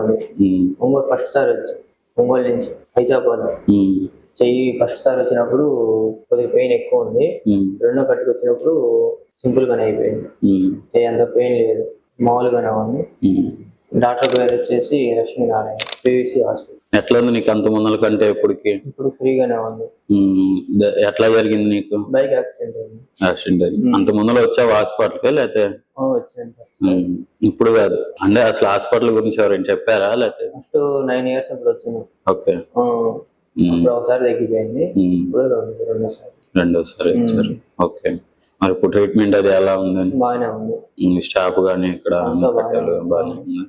మాది. ఒంగోలు ఫస్ట్ సారి వచ్చి ఒంగోలు నుంచి ఐజాబాద్ చెయ్యి ఫస్ట్ సారి వచ్చినప్పుడు కొద్దిగా పెయిన్ ఎక్కువ ఉంది. రెండో కట్టుకు వచ్చినప్పుడు సింపుల్ గానే అయిపోయింది. చెయ్యి అంత పెయిన్ లేదు, మామూలుగానే ఉంది. డాక్టర్ పేరు వచ్చేసి లక్ష్మీనారాయణ, పివిసి హాస్పిటల్. ఎట్లా ఉంది నీకు అంత ముందల కంటే ఇప్పటికి? ఇప్పుడు ఫ్రీగానే ఉంది. ఎట్లా జరిగింది నీకు? బైక్ యాక్సిడెంట్ అయింది. యాక్సిడెంట్ అయింది. అంత ముందర వచ్చావు హాస్పిటల్కి లేకపోతే? వచ్చాను. ఇప్పుడు కాదు అంటే అసలు హాస్పిటల్ గురించి ఎవరైనా చెప్పారా లేకపోతే? ఫస్ట్ 9 years అప్పుడు వచ్చింది. ఓకే. అప్పుడు ఒకసారి తగ్గిపోయింది, ఇప్పుడు రెండోసారి వచ్చారు. ఓకే. మరి ఇప్పుడు ట్రీట్మెంట్ అది ఎలా ఉంది? బాగానే ఉంది. స్టాఫ్ గానీ ఇక్కడ బాగానే ఉంది.